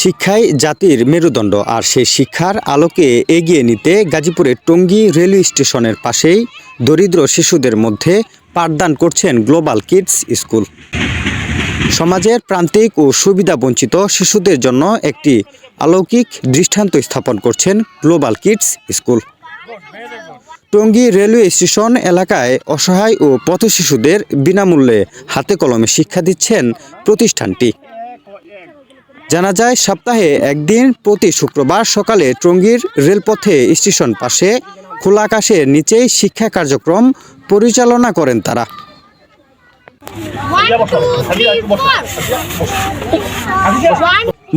শিক্ষাই জাতির মেরুদণ্ড, আর সেই শিক্ষার আলোকে এগিয়ে নিতে গাজীপুরের টঙ্গী রেলওয়ে স্টেশনের পাশেই দরিদ্র শিশুদের মধ্যে পাঠদান করছেন গ্লোবাল কিডস স্কুল। সমাজের প্রান্তিক ও সুবিধাবঞ্চিত শিশুদের জন্য একটি অলৌকিক দৃষ্টান্ত স্থাপন করছেন global kids school. Tongi railway station এলাকায় অসহায় ও পথশিশুদের বিনামূল্যে হাতে কলমে শিক্ষা দিচ্ছেন প্রতিষ্ঠানটি। জানা যায়, সপ্তাহে একদিন প্রতি শুক্রবার সকালে টঙ্গীর রেলপথে স্টেশন পাশে খোলা আকাশের নিচেই শিক্ষা কার্যক্রম পরিচালনা করেন তারা।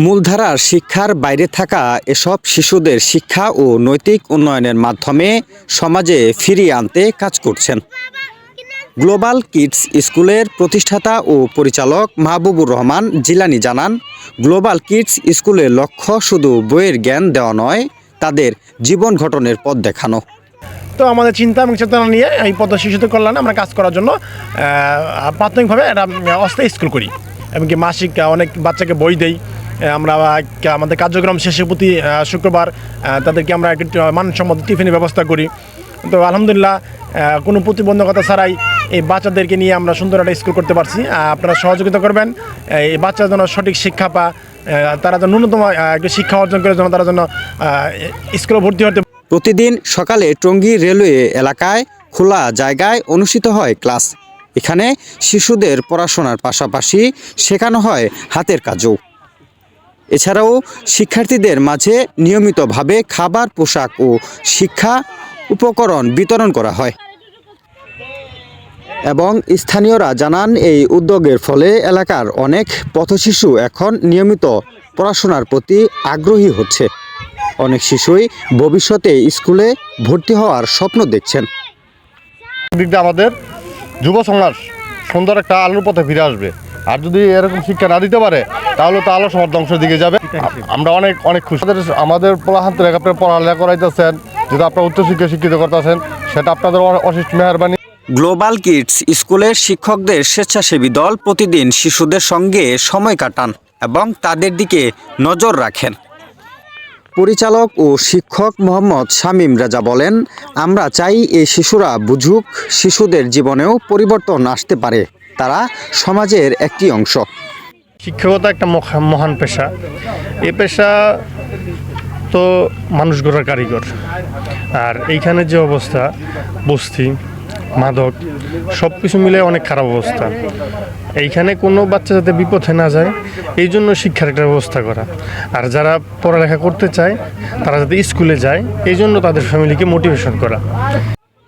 মূলধারার শিক্ষার বাইরে থাকা এসব শিশুদের শিক্ষা ও নৈতিক উন্নয়নের মাধ্যমে সমাজে ফিরিয়ে আনতে কাজ করছেন। গ্লোবাল কিডস স্কুলের প্রতিষ্ঠাতা ও পরিচালক মাহবুবুর রহমান জিলানী জানান, গ্লোবাল কিডস স্কুলের লক্ষ্য শুধু বইয়ের জ্ঞান দেওয়া নয়, তাদের জীবন গঠনের পথ দেখানো। তো আমাদের চিন্তা এবং চেতনা নিয়ে এই পথ শিশুদের কল্যাণে আমরা কাজ করার জন্য প্রাথমিকভাবে একটা অস্থায়ী স্কুল করি, এমনকি মাসিক অনেক বাচ্চাকে বই দেই। আমরা আমাদের কার্যক্রম শেষে প্রতি শুক্রবার তাদেরকে আমরা একটু মানসম্মত টিফিনের ব্যবস্থা করি। তো আলহামদুলিল্লাহ কোনো প্রতিবন্ধকতা ছাড়াই এই বাচ্চাদেরকে নিয়ে আমরা সুন্দর একটা স্কুল করতে পারছি। আপনারা সহযোগিতা করবেন, এই বাচ্চারা যেন সঠিক শিক্ষা পা, তারা যেন ন্যূনতম একটু শিক্ষা অর্জন করে যেন তারা যেন স্কুলে ভর্তি হতে। প্রতিদিন সকালে টঙ্গী রেলওয়ে এলাকায় খোলা জায়গায় অনুষ্ঠিত হয় ক্লাস। এখানে শিশুদের পড়াশোনার পাশাপাশি শেখানো হয় হাতের কাজও। এছাড়াও শিক্ষার্থীদের মাঝে নিয়মিতভাবে খাবার, পোশাক ও শিক্ষা উপকরণ বিতরণ করা হয়। এবং স্থানীয়রা জানান, এই উদ্যোগের ফলে এলাকার অনেক পথশিশু এখন নিয়মিত পড়াশোনার প্রতি আগ্রহী হচ্ছে। অনেক শিশুই ভবিষ্যতে স্কুলে ভর্তি হওয়ার স্বপ্ন দেখছেন। আমাদের যুব সমাজ সুন্দর একটা আলোর পথে ফিরে আসবে, আর যদি এরকম শিক্ষা না দিতে পারে তাহলে তো আলো সমাজ ধ্বংসের দিকে যাবে। আমরা অনেক খুশি। আমাদের পড়াহান্তে আপনারা পড়ালেখা করাইতেছেন, যদি আপনারা উচ্চশিক্ষা শিক্ষিত করতেছেন, সেটা আপনাদের অশেষ মেহেরবানি। গ্লোবাল কিডস স্কুলের শিক্ষকদের স্বেচ্ছাসেবী দল প্রতিদিন শিশুদের সঙ্গে সময় কাটান এবং তাদের দিকে নজর রাখেন। পরিচালক ও শিক্ষক মোহাম্মদ শামীম রাজা বলেন, আমরা চাই এই শিশুরা বুঝুক শিশুদের জীবনেও পরিবর্তন আসতে পারে, তারা সমাজের একটি অংশ। শিক্ষকতা একটা মহান পেশা। এই পেশা তো মানুষ গড়ার কারিগর। আর এইখানে যে অবস্থা, বস্তি, মাদক সব কিছু মিলে অনেক খারাপ অবস্থা। এইখানে কোনো বাচ্চা যাতে বিপথে না যায়, এই জন্য শিক্ষার একটা ব্যবস্থা করা। আর যারা পড়ালেখা করতে চায় তারা যাতে স্কুলে যায়, এই জন্য তাদের ফ্যামিলিকে মোটিভেশন করা।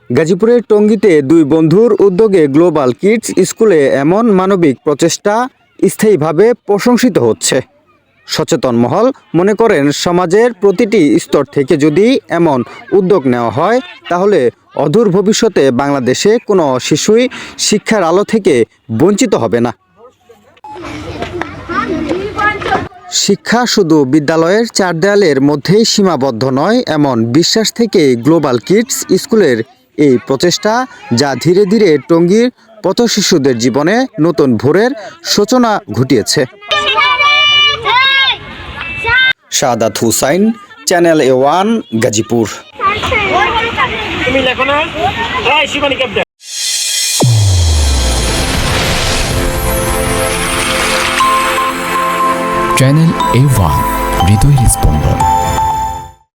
গাজীপুরের টঙ্গীতে দুই বন্ধুর উদ্যোগে গ্লোবাল কিডস স্কুলে এমন মানবিক প্রচেষ্টা স্থায়ীভাবে প্রশংসিত হচ্ছে। সচেতন মহল মনে করেন, সমাজের প্রতিটি স্তর থেকে যদি এমন উদ্যোগ নেওয়া হয়, তাহলে অদূর ভবিষ্যতে বাংলাদেশে কোনো শিশুই শিক্ষার আলো থেকে বঞ্চিত হবে না। শিক্ষা শুধু বিদ্যালয়ের চার দেয়ালের মধ্যেই সীমাবদ্ধ নয়, এমন বিশ্বাস থেকে গ্লোবাল কিডস স্কুলের এই প্রচেষ্টা, যা ধীরে ধীরে টঙ্গীর পথশিশুদের জীবনে নতুন ভোরের সূচনা ঘটিয়েছে। Shahadat Hussain, channel A1, Gazipur. Channel A1, হৃদয় স্পন্দন।